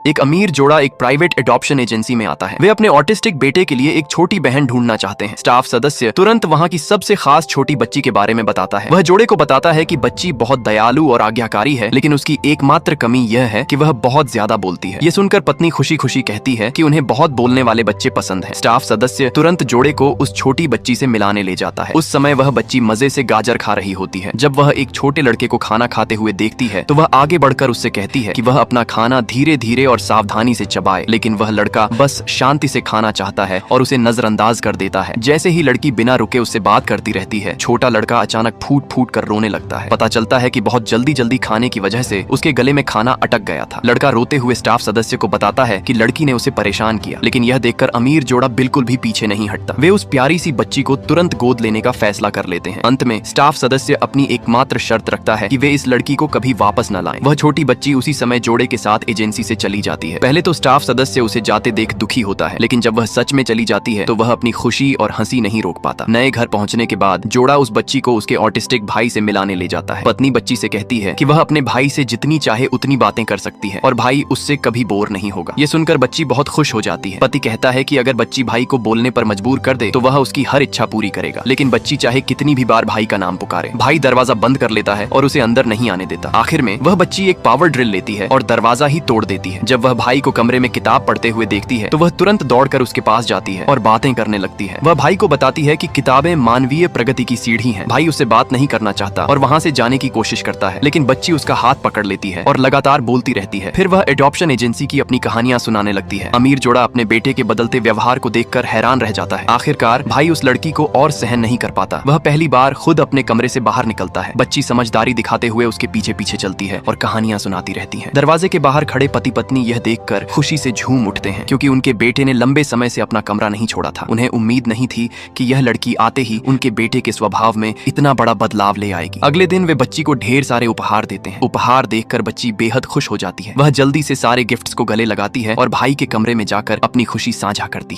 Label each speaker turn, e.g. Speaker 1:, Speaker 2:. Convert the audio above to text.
Speaker 1: एक अमीर जोड़ा एक प्राइवेट एडॉप्शन एजेंसी में आता है। वे अपने ऑटिस्टिक बेटे के लिए एक छोटी बहन ढूंढना चाहते हैं। स्टाफ सदस्य तुरंत वहां की सबसे खास छोटी बच्ची के बारे में बताता है। वह जोड़े को बताता है कि बच्ची बहुत दयालु और आज्ञाकारी है, लेकिन उसकी एकमात्र कमी यह है कि वह बहुत ज्यादा बोलती है। ये सुनकर पत्नी खुशी खुशी कहती है कि उन्हें बहुत बोलने वाले बच्चे पसंद हैं। स्टाफ सदस्य तुरंत जोड़े को उस छोटी बच्ची से मिलाने ले जाता है। उस समय वह बच्ची मजे से गाजर खा रही होती है। जब वह एक छोटे लड़के को खाना खाते हुए देखती है तो वह आगे बढ़कर उससे कहती है कि वह अपना खाना धीरे धीरे और सावधानी से चबाए, लेकिन वह लड़का बस शांति से खाना चाहता है और उसे नजरअंदाज कर देता है। जैसे ही लड़की बिना रुके उससे बात करती रहती है, छोटा लड़का अचानक फूट फूट कर रोने लगता है। पता चलता है कि बहुत जल्दी जल्दी खाने की वजह से उसके गले में खाना अटक गया था। लड़का रोते हुए स्टाफ सदस्य को बताता है कि लड़की ने उसे परेशान किया, लेकिन यह देखकर अमीर जोड़ा बिल्कुल भी पीछे नहीं हटता। वे उस प्यारी सी बच्ची को तुरंत गोद लेने का फैसला कर लेते हैं। अंत में स्टाफ सदस्य अपनी एकमात्र शर्त रखता है कि वे इस लड़की को कभी वापस न लाएं। वह छोटी बच्ची उसी समय जोड़े के साथ एजेंसी से चली जाती है। पहले तो स्टाफ सदस्य उसे जाते देख दुखी होता है, लेकिन जब वह सच में चली जाती है तो वह अपनी खुशी और हंसी नहीं रोक पाता। नए घर पहुंचने के बाद जोड़ा उस बच्ची को उसके ऑटिस्टिक भाई से मिलाने ले जाता है। पत्नी बच्ची से कहती है कि वह अपने भाई से जितनी चाहे उतनी बातें कर सकती है और भाई उससे कभी बोर नहीं होगा। ये सुनकर बच्ची बहुत खुश हो जाती है। पति कहता है कि अगर बच्ची भाई को बोलने पर मजबूर कर दे तो वह उसकी हर इच्छा पूरी करेगा, लेकिन बच्ची चाहे कितनी भी बार भाई का नाम पुकारे। भाई दरवाजा बंद कर लेता है और उसे अंदर नहीं आने देता। आखिर में वह बच्ची एक पावर ड्रिल लेती है और दरवाजा ही तोड़ देती है। जब वह भाई को कमरे में किताब पढ़ते हुए देखती है तो वह तुरंत दौड़कर उसके पास जाती है और बातें करने लगती है। वह भाई को बताती है कि किताबें मानवीय प्रगति की सीढ़ी हैं। भाई उससे बात नहीं करना चाहता और वहां से जाने की कोशिश करता है, लेकिन बच्ची उसका हाथ पकड़ लेती है और लगातार बोलती रहती है। फिर वह एडॉप्शन एजेंसी की अपनी कहानियां सुनाने लगती है। अमीर जोड़ा अपने बेटे के बदलते व्यवहार को देखकर हैरान रह जाता है। आखिरकार भाई उस लड़की को और सहन नहीं कर पाता। वह पहली बार खुद अपने कमरे से बाहर निकलता है। बच्ची समझदारी दिखाते हुए उसके पीछे पीछे चलती है और कहानियां सुनाती रहती है। दरवाजे के बाहर खड़े पति पत्नी यह देखकर खुशी से झूम उठते हैं, क्योंकि उनके बेटे ने लंबे समय से अपना कमरा नहीं छोड़ा था। उन्हें उम्मीद नहीं थी कि यह लड़की आते ही उनके बेटे के स्वभाव में इतना बड़ा बदलाव ले आएगी। अगले दिन वे बच्ची को ढेर सारे उपहार देते हैं। उपहार देखकर बच्ची बेहद खुश हो जाती है। वह जल्दी से सारे गिफ्ट्स को गले लगाती है और भाई के कमरे में जाकर अपनी खुशी साझा करती है।